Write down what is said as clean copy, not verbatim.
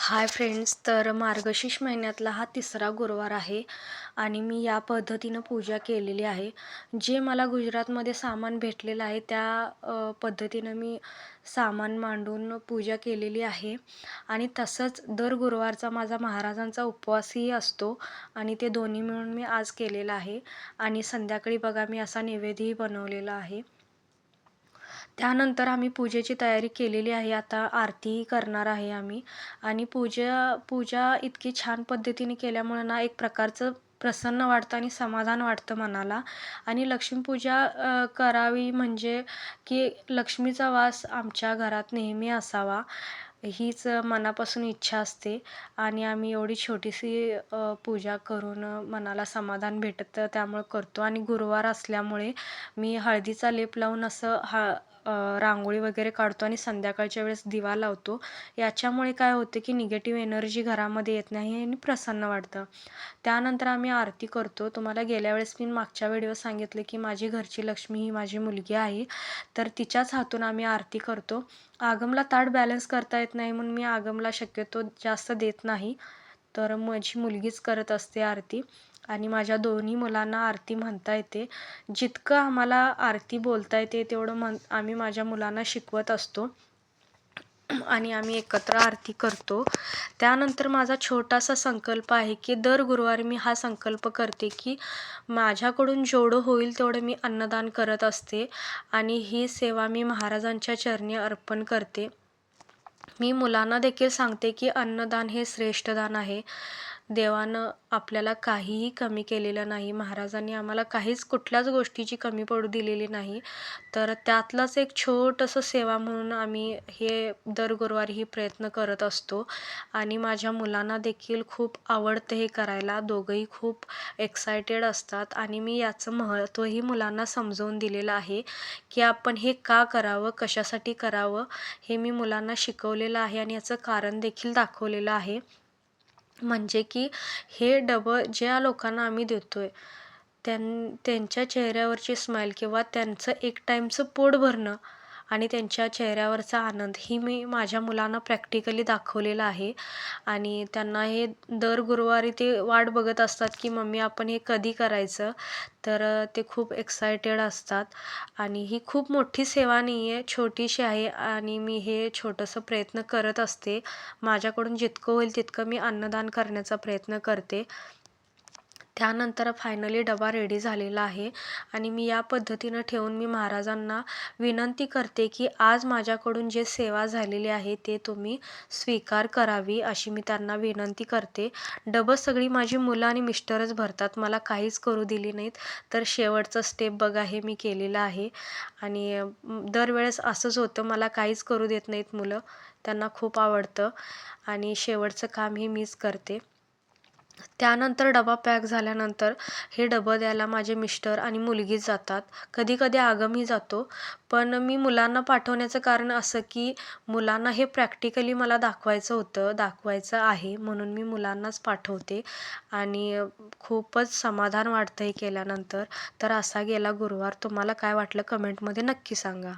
Hi friends, तर मार्गशीर्ष महिन्यातला हा तिसरा गुरुवार आहे आणि मी या पद्धतीनं पूजा केलेली आहे. जे मला गुजरातमध्ये सामान भेटलेलं आहे त्या पद्धतीनं मी सामान मांडून पूजा केलेली आहे. आणि तसंच दर गुरुवारचा माझा महाराजांचा उपवासही असतो आणि ते दोन्ही मिळून मी आज केलेला आहे. आणि संध्याकाळी बघा मी असा नैवेद्यही बनवलेला आहे. त्यानंतर आम्ही पूजेची तयारी केलेली आहे. आता आरतीही करणार आहे आम्ही. आणि पूजा पूजा इतकी छान पद्धतीने केल्यामुळं ना एक प्रकारचं प्रसन्न वाटतं आणि समाधान वाटतं मनाला. आणि लक्ष्मीपूजा करावी म्हणजे की लक्ष्मीचा वास आमच्या घरात नेहमी असावा, हीच मनापासून इच्छा असते. आणि आम्ही एवढी छोटीशी पूजा करून मनाला समाधान भेटतं त्यामुळं करतो. आणि गुरुवार असल्यामुळे मी हळदीचा लेप लावून असं रांगोळी वगैरे काढतो आणि संध्याकाळच्या वेळेस दिवा लावतो. याच्यामुळे काय होतं की निगेटिव्ह एनर्जी घरामध्ये येत नाही आणि प्रसन्न वाटतं. त्यानंतर आम्ही आरती करतो. तुम्हाला गेल्या वेळेस मी मागच्या व्हिडिओ सांगितले की माझी घरची लक्ष्मी ही माझी मुलगी आहे, तर तिच्याच हातून आम्ही आरती करतो. आगमला ताट बॅलन्स करता येत नाही म्हणून मी आगमला शक्यतो जास्त देत नाही, तर माझी मुलगीच करत असते आरती. आणि माझ्या दोन्ही मुलांना आरती म्हणता येते. जितकं आम्हाला आरती बोलता येते तेवढं आम्ही माझ्या मुलांना शिकवत असतो आणि आम्ही एकत्र आरती करतो. त्यानंतर माझा छोटासा संकल्प आहे की दर गुरुवारी मी हा संकल्प करते की माझ्याकडून जेवढं होईल तेवढं मी अन्नदान करत असते आणि ही सेवा मी महाराजांच्या चरणी अर्पण करते. मी मुलांना देखील सांगते की अन्नदान हे श्रेष्ठ दान आहे. देवानं आपल्याला काहीही कमी केलेलं नाही. महाराजांनी आम्हाला काहीच कुठल्याच गोष्टीची कमी पडू दिलेली नाही. तर त्यातलंच एक छोटंसं सेवा म्हणून आम्ही हे दर गुरुवारी ही प्रयत्न करत असतो. आणि माझ्या मुलांना देखील खूप आवडतं हे करायला. दोघंही खूप एक्सायटेड असतात आणि मी याचं महत्त्वही मुलांना समजवून दिलेलं आहे की आपण हे का करावं, कशासाठी करावं, हे मी मुलांना शिकवलेलं आहे आणि याचं कारण देखील दाखवलेलं आहे. म्हणजे की हे डबं ज्या लोकांना आम्ही देतोय त्यांच्या चेहऱ्यावरची स्माईल किंवा त्यांचं एक टाईमचं पोट भरणं आणि त्यांच्या चेहऱ्यावरचा आनंद ही मी माझ्या मुलांना प्रॅक्टिकली दाखवलेलं आहे. आणि त्यांना हे दर गुरुवारी ते वाट बघत असतात की मम्मी आपण हे कधी करायचं. तर ते खूप एक्सायटेड असतात. आणि ही खूप मोठी सेवा नाही आहे, छोटीशी आहे आणि मी हे छोटंसं प्रयत्न करत असते. माझ्याकडून जितकं होईल तितकं मी अन्नदान करण्याचा प्रयत्न करते. त्यानंतर फायनली डबा रेडी झालेला आहे आणि मी या पद्धतीनं ठेवून मी महाराजांना विनंती करते की आज माझ्याकडून जे सेवा झालेली आहे ते तुम्ही स्वीकार करावी, अशी मी त्यांना विनंती करते. डबं सगळी माझी मुलं आणि मिस्टरच भरतात, मला काहीच करू दिली नाहीत. तर शेवटचं स्टेप बघा हे मी केलेलं आहे. आणि दरवेळेस असंच होतं, मला काहीच करू देत नाहीत मुलं, त्यांना खूप आवडतं आणि शेवटचं काम हे मीच करते. त्यानंतर डबा पॅक झाल्यानंतर हे डबं द्यायला माझे मिस्टर आणि मुलगी जातात. कधीकधी आगमही जातो. पण मी मुलांना पाठवण्याचं कारण असं की मुलांना हे प्रॅक्टिकली मला दाखवायचं आहे म्हणून मी मुलांनाच पाठवते. आणि खूपच समाधान वाटतं हे केल्यानंतर. तर असा गेला गुरुवार. तुम्हाला काय वाटलं कमेंटमध्ये नक्की सांगा.